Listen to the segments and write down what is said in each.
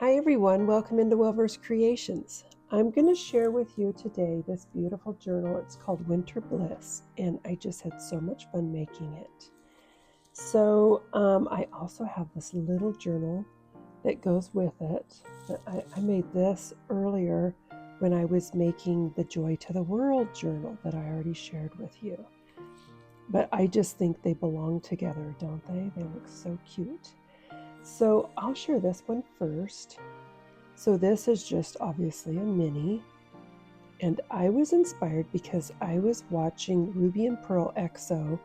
Hi everyone, welcome into Wilver's Creations. I'm going to share with you today this beautiful journal. It's called Winter Bliss, and I just had so much fun making it. So I also have this little journal that goes with it. I made this earlier when I was making the Joy to the World journal that I already shared with you. But I just think they belong together, don't they? They look so cute. So I'll share this one first. So this is just obviously a mini, and I was inspired because I was watching Ruby and Pearl XO,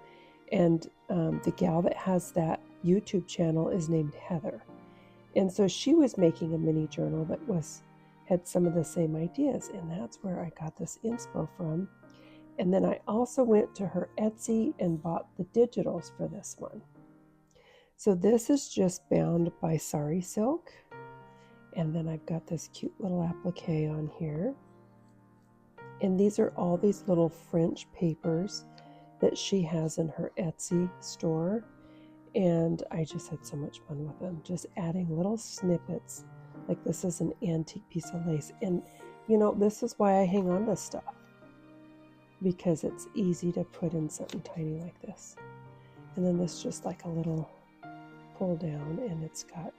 and the gal that has that YouTube channel is named Heather. And so she was making a mini journal that had some of the same ideas, and that's where I got this inspo from. And then I also went to her Etsy and bought the digitals for this one. So this is just bound by sari silk. And then I've got this cute little applique on here. And these are all these little French papers that she has in her Etsy store. And I just had so much fun with them, just adding little snippets. Like this is an antique piece of lace. And you know, this is why I hang on to stuff, because it's easy to put in something tiny like this. And then this just like a little pull down, and it's got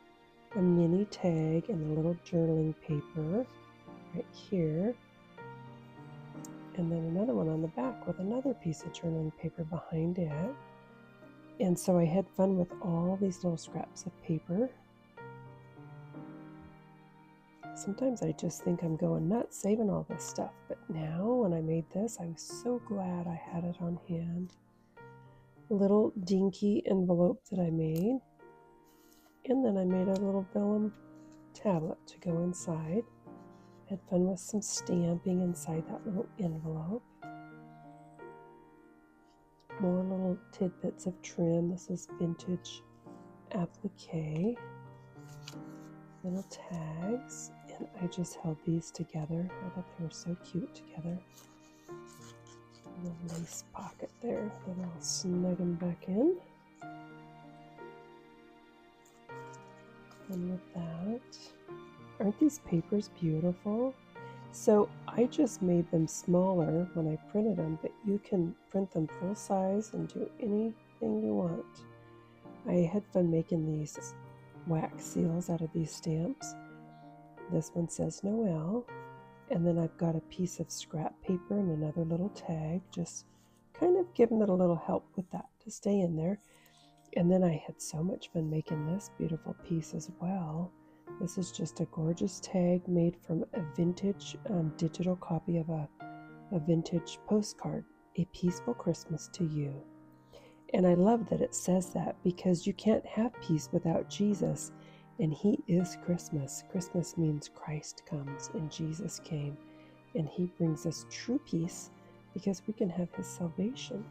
a mini tag and a little journaling paper right here, and then another one on the back with another piece of journaling paper behind it. And so I had fun with all these little scraps of paper. Sometimes I just think I'm going nuts saving all this stuff, but now when I made this, I was so glad I had it on hand. A little dinky envelope that I made. And then I made a little vellum tablet to go inside. Had fun with some stamping inside that little envelope. More little tidbits of trim. This is vintage applique. Little tags. And I just held these together. I thought they were so cute together. A little lace pocket there. Then I'll snug them back in. And with that, aren't these papers beautiful? So I just made them smaller when I printed them, but you can print them full size and do anything you want. I had fun making these wax seals out of these stamps. This one says Noel, and then I've got a piece of scrap paper and another little tag, just kind of giving it a little help with that to stay in there. And then I had so much fun making this beautiful piece as well. This is just a gorgeous tag made from a vintage digital copy of a vintage postcard, A Peaceful Christmas to You. And I love that it says that, because you can't have peace without Jesus, and He is Christmas. Christmas means Christ comes, and Jesus came, and He brings us true peace because we can have His salvation.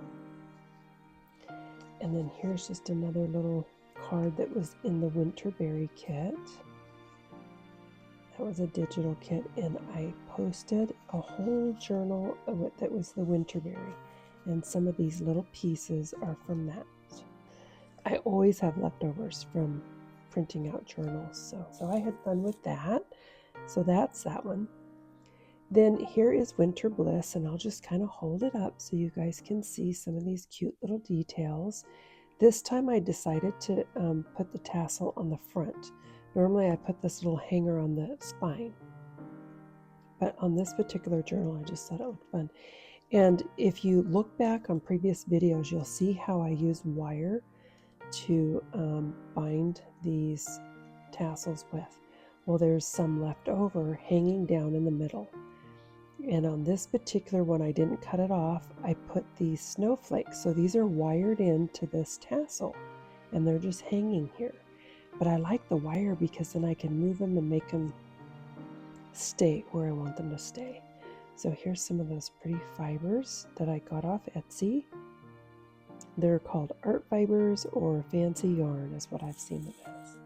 And then here's just another little card that was in the Winter Berry kit. That was a digital kit, and I posted a whole journal that was the Winter Berry. And some of these little pieces are from that. I always have leftovers from printing out journals, so I had fun with that. So that's that one. Then here is Winter Bliss, and I'll just kind of hold it up so you guys can see some of these cute little details. This time I decided to put the tassel on the front. Normally I put this little hanger on the spine, but on this particular journal I just thought it looked fun. And if you look back on previous videos, you'll see how I use wire to bind these tassels with. Well, there's some left over hanging down in the middle. And on this particular one, I didn't cut it off. I put these snowflakes. So these are wired into this tassel, and they're just hanging here. But I like the wire because then I can move them and make them stay where I want them to stay. So here's some of those pretty fibers that I got off Etsy. They're called art fibers or fancy yarn is what I've seen it as.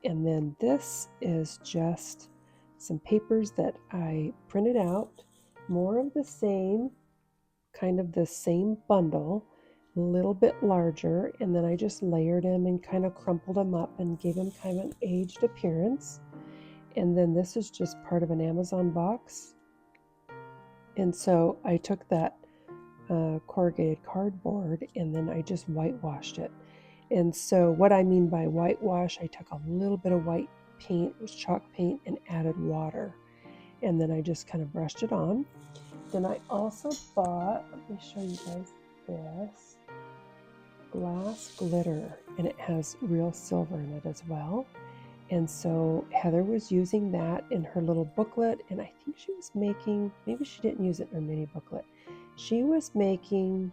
And then this is just some papers that I printed out, more of the same, kind of the same bundle, a little bit larger, and then I just layered them and kind of crumpled them up and gave them kind of an aged appearance. And then this is just part of an Amazon box. And so I took that corrugated cardboard and then I just whitewashed it. And so what I mean by whitewash, I took a little bit of white paint, it was chalk paint, and added water. And then I just kind of brushed it on. Then I also bought, let me show you guys this, glass glitter, and it has real silver in it as well. And so Heather was using that in her little booklet, and I think she was making, maybe she didn't use it in her mini booklet. She was making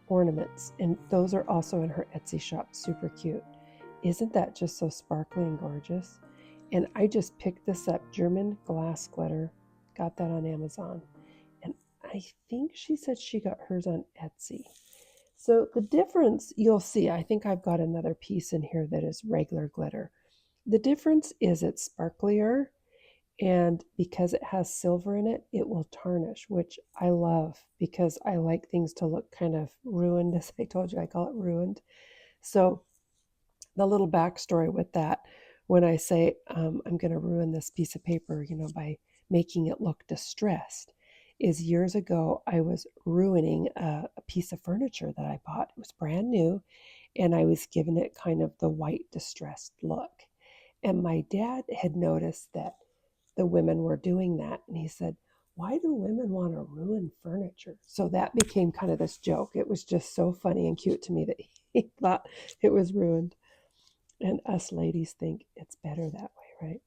ornaments, and those are also in her Etsy shop. Super cute. Isn't that just so sparkly and gorgeous? And I just picked this up, German glass glitter, got that on Amazon. And I think she said she got hers on Etsy. So the difference you'll see, I think I've got another piece in here that is regular glitter. The difference is it's sparklier, and because it has silver in it, it will tarnish, which I love because I like things to look kind of ruined. As I told you, I call it ruined. So the little backstory with that, when I say I'm going to ruin this piece of paper, by making it look distressed, is years ago I was ruining a piece of furniture that I bought. It was brand new, and I was giving it kind of the white distressed look. And my dad had noticed that the women were doing that. And he said, why do women want to ruin furniture? So that became kind of this joke. It was just so funny and cute to me that he thought it was ruined. And us ladies think it's better that way, right?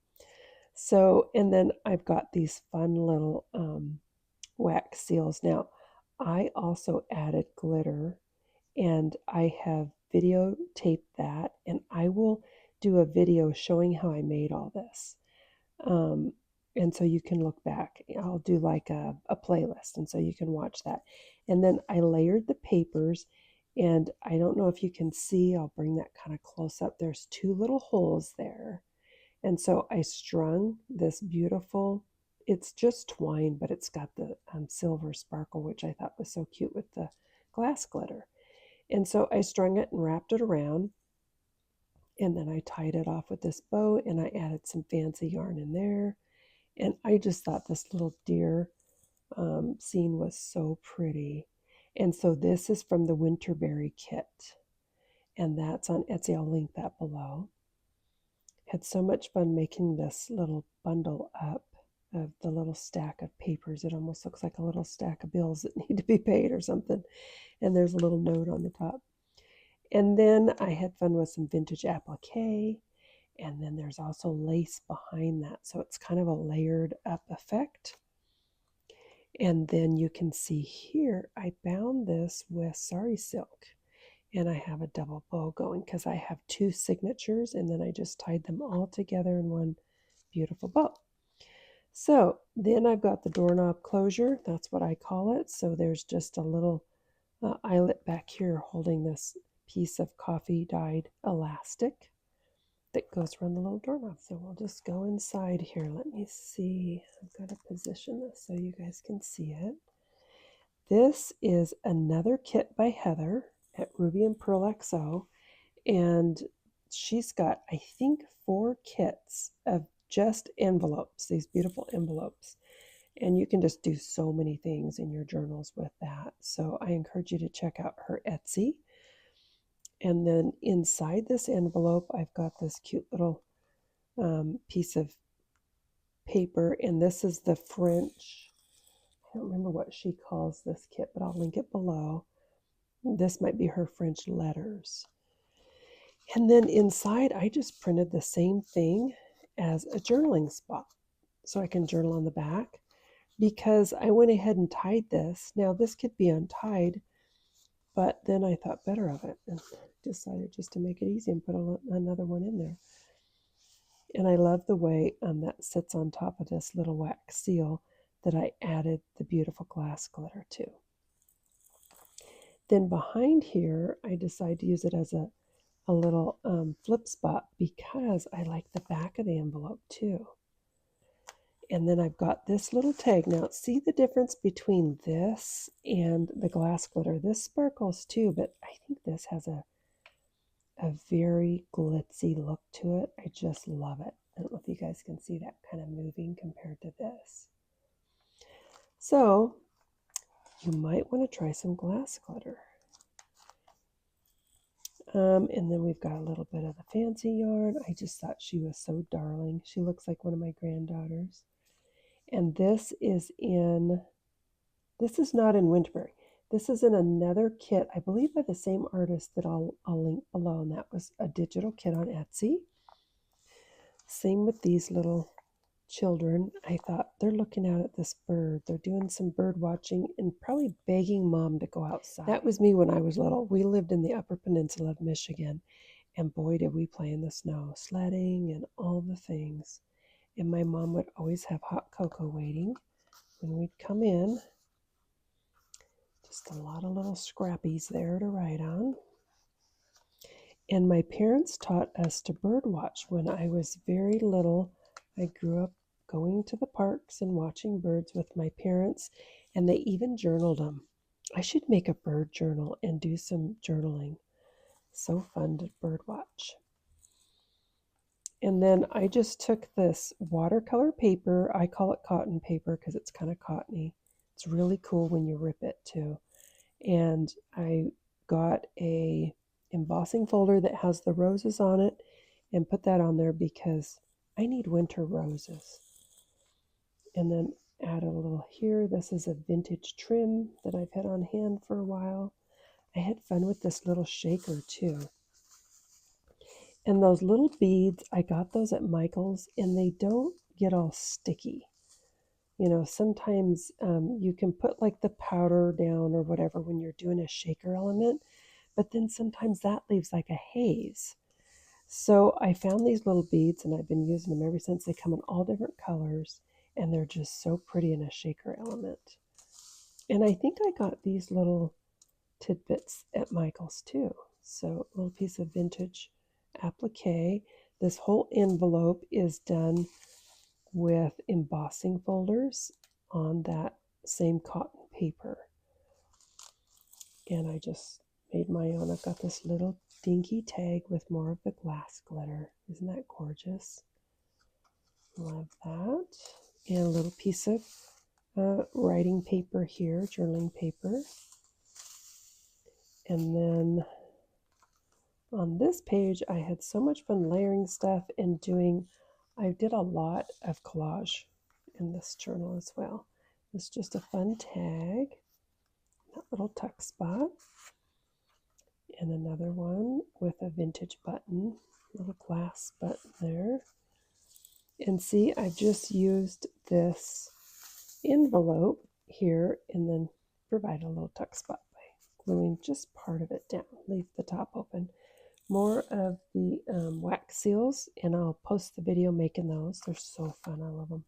So, and then I've got these fun little wax seals. Now, I also added glitter, and I have videotaped that, and I will do a video showing how I made all this. And so you can look back. I'll do like a playlist, and so you can watch that. And then I layered the papers, and I don't know if you can see, I'll bring that kind of close up. There's two little holes there. And so I strung this beautiful, it's just twine, but it's got the silver sparkle, which I thought was so cute with the glass glitter. And so I strung it and wrapped it around, and then I tied it off with this bow, and I added some fancy yarn in there. And I just thought this little deer scene was so pretty. And so this is from the Winterberry kit, and that's on Etsy. I'll link that below. Had so much fun making this little bundle up of the little stack of papers. It almost looks like a little stack of bills that need to be paid or something. And there's a little note on the top. And then I had fun with some vintage applique. And then there's also lace behind that. So it's kind of a layered up effect. And then you can see here, I bound this with sari silk. And I have a double bow going because I have two signatures, and then I just tied them all together in one beautiful bow. So then I've got the doorknob closure. That's what I call it. So there's just a little eyelet back here holding this piece of coffee dyed elastic that goes around the little doorknob. So we'll just go inside here. Let me see. I've got to position this so you guys can see it. This is another kit by Heather at Ruby and Pearl XO, and she's got, I think, 4 kits of just envelopes, these beautiful envelopes. And you can just do so many things in your journals with that. So I encourage you to check out her Etsy. And then inside this envelope, I've got this cute little piece of paper, and this is the French, I don't remember what she calls this kit, but I'll link it below. This might be her French letters. And then inside, I just printed the same thing as a journaling spot, so I can journal on the back, because I went ahead and tied this. Now this could be untied, but then I thought better of it and decided just to make it easy and put another one in there. And I love the way that sits on top of this little wax seal that I added the beautiful glass glitter to. Then behind here, I decided to use it as a little flip spot because I like the back of the envelope too. And then I've got this little tag. Now, see the difference between this and the glass glitter? This sparkles too, but I think this has a very glitzy look to it. I just love it. I don't know if you guys can see that kind of moving compared to this. So you might want to try some glass glitter. And then we've got a little bit of the fancy yarn. I just thought she was so darling. She looks like one of my granddaughters. And this is not in Winterberry. This is in another kit, I believe by the same artist that I'll link below, and that was a digital kit on Etsy. Same with these little children. I thought they're looking out at this bird. They're doing some bird watching and probably begging mom to go outside. That was me when I was little. We lived in the Upper Peninsula of Michigan, and boy, did we play in the snow, sledding and all the things. And my mom would always have hot cocoa waiting when we'd come in. Just a lot of little scrappies there to write on. And my parents taught us to bird watch when I was very little. I grew up going to the parks and watching birds with my parents, and they even journaled them. I should make a bird journal and do some journaling. So fun to bird watch. And then I just took this watercolor paper. I call it cotton paper because it's kind of cottony. It's really cool when you rip it too. And I got a embossing folder that has the roses on it and put that on there because I need winter roses. And then add a little here. This is a vintage trim that I've had on hand for a while. I had fun with this little shaker too. And those little beads, I got those at Michael's, and they don't get all sticky. You know, sometimes you can put like the powder down or whatever when you're doing a shaker element, but then sometimes that leaves like a haze. So I found these little beads, and I've been using them ever since. They come in all different colors, and they're just so pretty in a shaker element. And I think I got these little tidbits at Michael's too. So a little piece of vintage applique. This whole envelope is done with embossing folders on that same cotton paper. And I just made my own. I've got this little dinky tag with more of the glass glitter. Isn't that gorgeous? Love that. And a little piece of writing paper here, journaling paper. And then on this page, I had so much fun layering stuff and I did a lot of collage in this journal as well. It's just a fun tag, that little tuck spot, and another one with a vintage button, little glass button there. And see, I've just used this envelope here and then provide a little tuck spot by gluing just part of it down, leave the top open. More of the wax seals, and I'll post the video making those. They're so fun. I love them.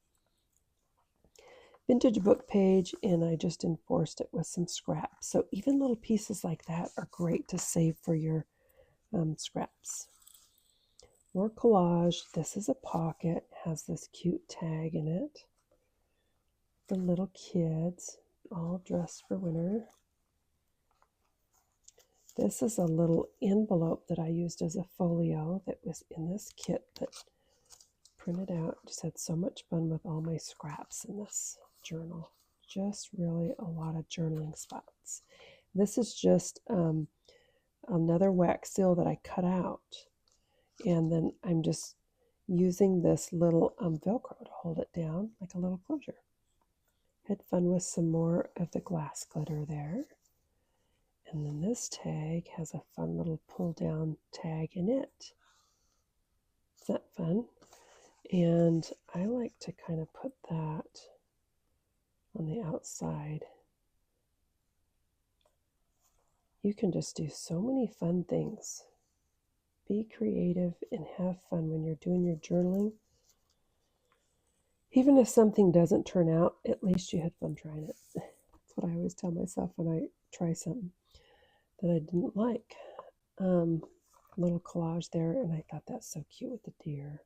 Vintage book page, and I just enforced it with some scraps. So even little pieces like that are great to save for your scraps. More collage. This is a pocket. It has this cute tag in it. The little kids all dressed for winter. This is a little envelope that I used as a folio that was in this kit that printed out. Just had so much fun with all my scraps in this journal. Just really a lot of journaling spots. This is just another wax seal that I cut out. And then I'm just using this little Velcro to hold it down like a little closure. Had fun with some more of the glass glitter there. And then this tag has a fun little pull down tag in it. Is that fun? And I like to kind of put that on the outside. You can just do so many fun things. Be creative and have fun when you're doing your journaling. Even if something doesn't turn out, at least you had fun trying it. That's what I always tell myself when I try something that I didn't like. Little collage there, and I thought that's so cute with the deer.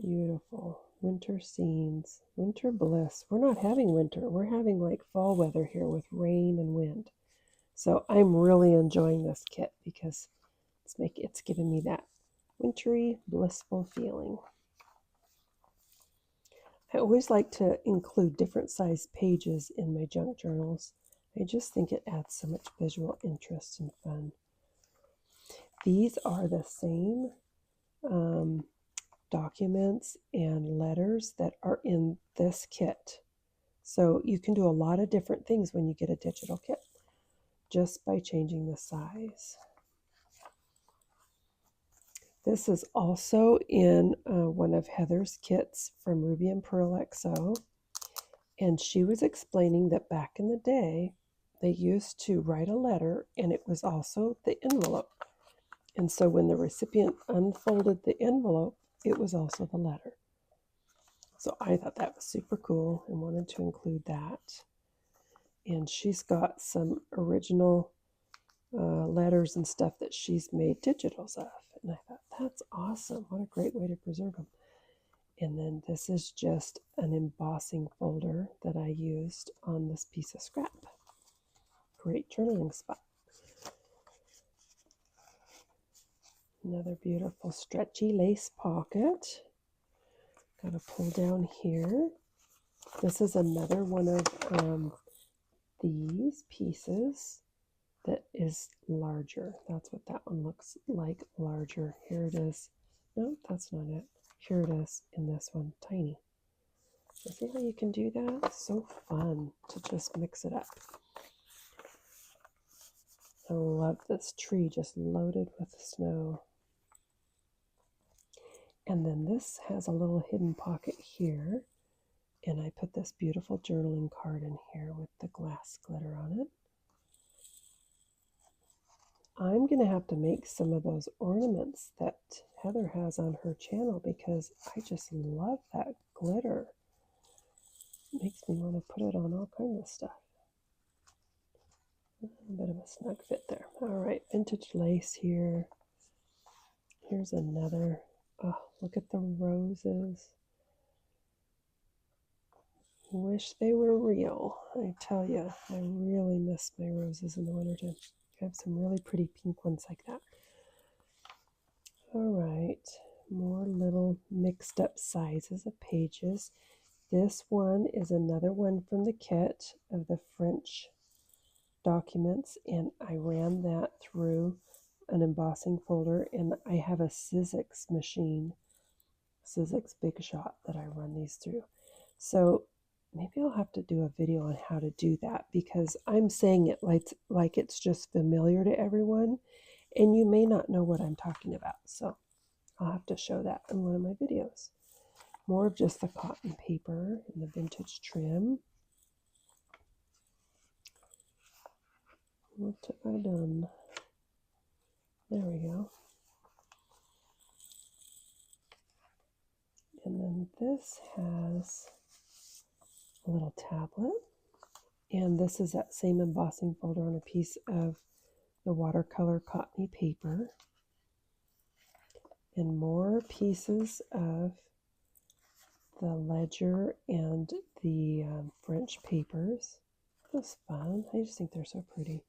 Beautiful. Winter scenes, winter bliss. We're not having winter. We're having like fall weather here with rain and wind. So I'm really enjoying this kit because it's giving me that wintry, blissful feeling. I always like to include different sized pages in my junk journals. I just think it adds so much visual interest and fun. These are the same documents and letters that are in this kit. So you can do a lot of different things when you get a digital kit just by changing the size. This is also in one of Heather's kits from Ruby and Pearl XO. And she was explaining that back in the day, they used to write a letter and it was also the envelope. And so when the recipient unfolded the envelope, it was also the letter. So I thought that was super cool and wanted to include that. And she's got some original letters and stuff that she's made digitals of. And I thought, that's awesome. What a great way to preserve them. And then this is just an embossing folder that I used on this piece of scrap. Great journaling spot. Another beautiful stretchy lace pocket. Got to pull down here. This is another one of these pieces that is larger. That's what that one looks like, larger. Here it is. No, that's not it. Here it is in this one, tiny. So see how you can do that? It's so fun to just mix it up. I love this tree just loaded with snow. And then this has a little hidden pocket here. And I put this beautiful journaling card in here with the glass glitter on it. I'm going to have to make some of those ornaments that Heather has on her channel because I just love that glitter. It makes me want to put it on all kinds of stuff. A bit of a snug fit there. All right, vintage lace here. Here's another. Oh, look at the roses. Wish they were real. I tell you, I really miss my roses in the wintertime. I have some really pretty pink ones like that. All right, more little mixed up sizes of pages. This one is another one from the kit of the French documents, and I ran that through an embossing folder, and I have a Sizzix machine, Sizzix Big Shot, that I run these through. So maybe I'll have to do a video on how to do that because I'm saying it like it's just familiar to everyone, and you may not know what I'm talking about. So I'll have to show that in one of my videos. More of just the cotton paper and the vintage trim. What have I done? There we go. And then this has a little tablet. And this is that same embossing folder on a piece of the watercolor cottony paper. And more pieces of the ledger and the French papers. That's fun. I just think they're so pretty.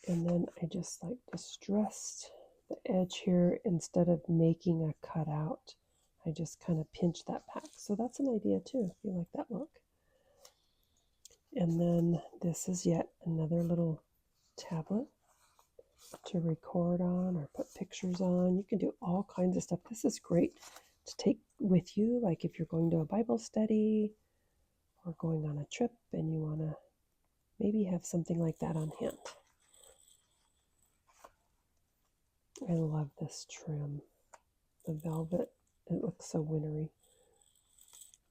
And then I just like distressed the edge here instead of making a cutout. I just kind of pinch that back. So that's an idea too, if you like that look. And then this is yet another little tablet to record on or put pictures on. You can do all kinds of stuff. This is great to take with you, like if you're going to a Bible study or going on a trip and you want to maybe have something like that on hand. I love this trim. The velvet, it looks so wintry.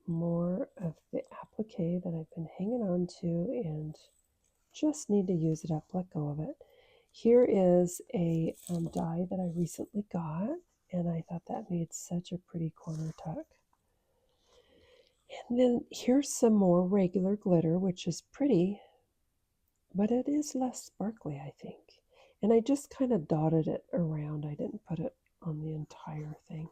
More of the applique that I've been hanging on to and just need to use it up, let go of it. Here is a die that I recently got, and I thought that made such a pretty corner tuck. And then here's some more regular glitter, which is pretty, but it is less sparkly, I think. And I just kind of dotted it around. I didn't put it on the entire thing.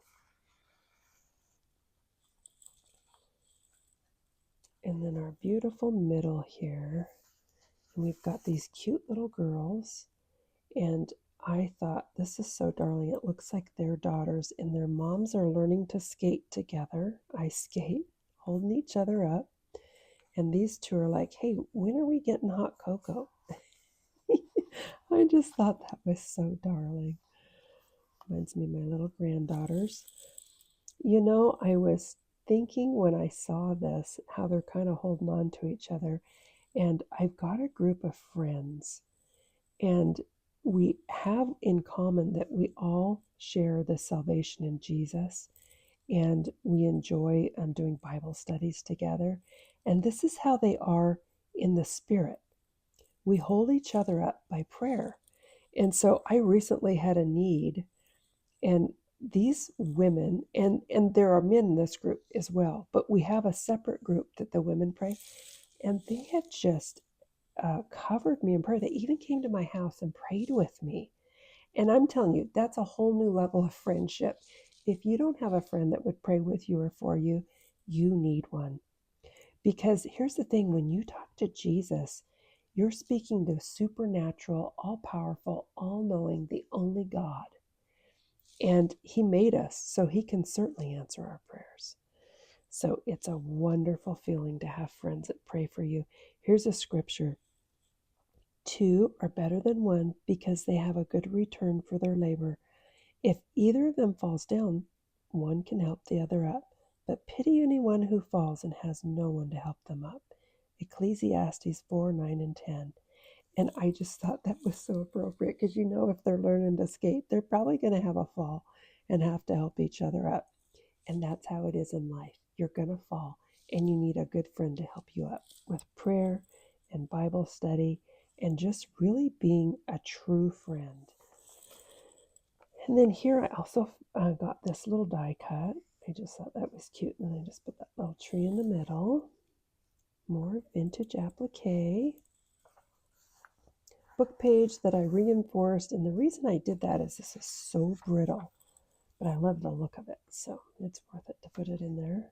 And then our beautiful middle here. And we've got these cute little girls. And I thought, this is so darling. It looks like their daughters and their moms are learning to skate together. Ice skate, holding each other up. And these two are like, hey, when are we getting hot cocoa? I just thought that was so darling. Reminds me of my little granddaughters. You know, I was thinking when I saw this, how they're kind of holding on to each other. And I've got a group of friends, and we have in common that we all share the salvation in Jesus, and we enjoy doing Bible studies together. And this is how they are in the spirit. We hold each other up by prayer. And so I recently had a need, and these women, and there are men in this group as well, but we have a separate group that the women pray, and they had just covered me in prayer. They even came to my house and prayed with me. And I'm telling you, that's a whole new level of friendship. If you don't have a friend that would pray with you or for you, you need one. Because here's the thing, when you talk to Jesus, you're speaking to supernatural, all powerful, all knowing, the only God. And He made us, so He can certainly answer our prayers. So it's a wonderful feeling to have friends that pray for you. Here's a scripture. 2 are better than 1 because they have a good return for their labor. If either of them falls down, one can help the other up. But pity anyone who falls and has no one to help them up. Ecclesiastes 4:9 and 10. And I just thought that was so appropriate because you know, if they're learning to skate, they're probably going to have a fall and have to help each other up. And that's how it is in life. You're going to fall, and you need a good friend to help you up with prayer and Bible study and just really being a true friend. And then here I also got this little die cut. I just thought that was cute. And then I just put that little tree in the middle. More vintage applique. Book page that I reinforced. And the reason I did that is this is so brittle. But I love the look of it. So it's worth it to put it in there.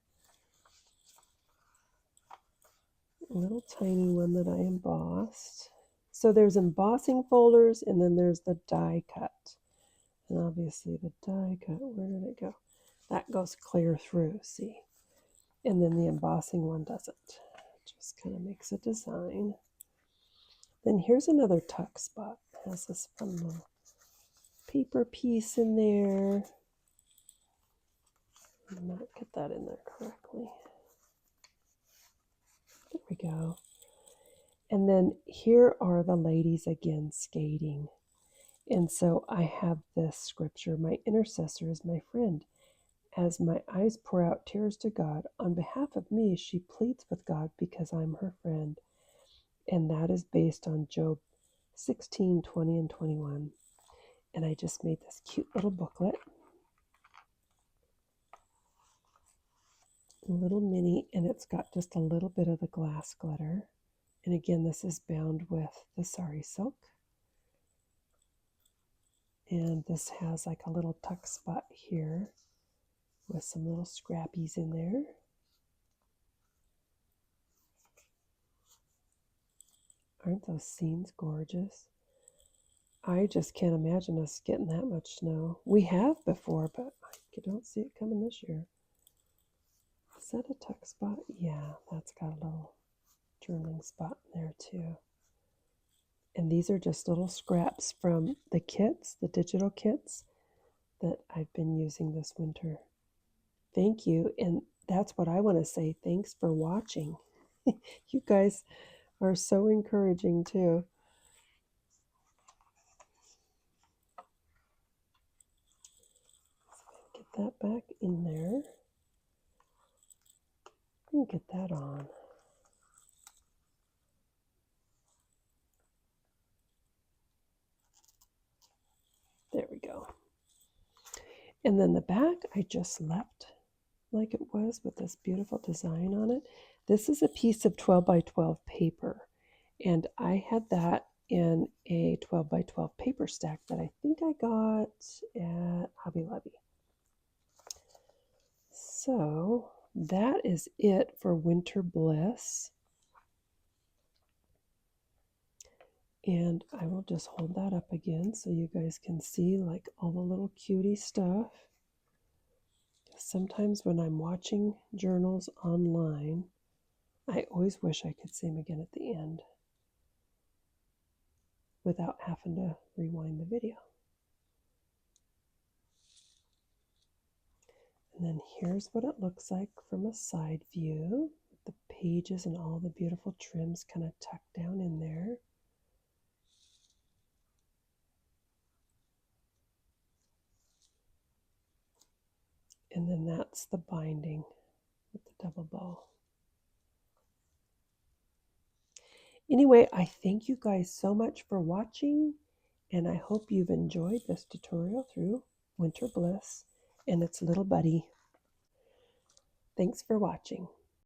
A little tiny one that I embossed. So there's embossing folders, and then there's the die cut. And obviously the die cut, where did it go? That goes clear through, see? And then the embossing one doesn't. It just kind of makes a design. Then here's another tuck spot. It has this fun little paper piece in there. I might get that in there correctly. There we go. And then here are the ladies again skating. And so I have this scripture, my intercessor is my friend. As my eyes pour out tears to God, on behalf of me, she pleads with God because I'm her friend. And that is based on Job 16:20 and 21. And I just made this cute little booklet. A little mini, and it's got just a little bit of the glass glitter. And again, this is bound with the sari silk. And this has like a little tuck spot here with some little scrappies in there. Aren't those scenes gorgeous? I just can't imagine us getting that much snow. We have before, but I don't see it coming this year. Is that a tuck spot? Yeah, that's got a little journaling spot in there too. And these are just little scraps from the kits, the digital kits that I've been using this winter. Thank you. And that's what I want to say. Thanks for watching. You guys are so encouraging too. Get that back in there and get that on. There we go. And then the back I just left like it was with this beautiful design on it. This is a piece of 12 by 12 paper, and I had that in a 12 by 12 paper stack that I think I got at Hobby Lobby. So that is it for Winter Bliss. And I will just hold that up again so you guys can see like all the little cutie stuff. Sometimes when I'm watching journals online, I always wish I could see them again at the end without having to rewind the video. And then here's what it looks like from a side view, with the pages and all the beautiful trims kind of tucked down in there. And then that's the binding with the double bow. Anyway, I thank you guys so much for watching, and I hope you've enjoyed this tutorial through Winter Bliss and its little buddy. Thanks for watching.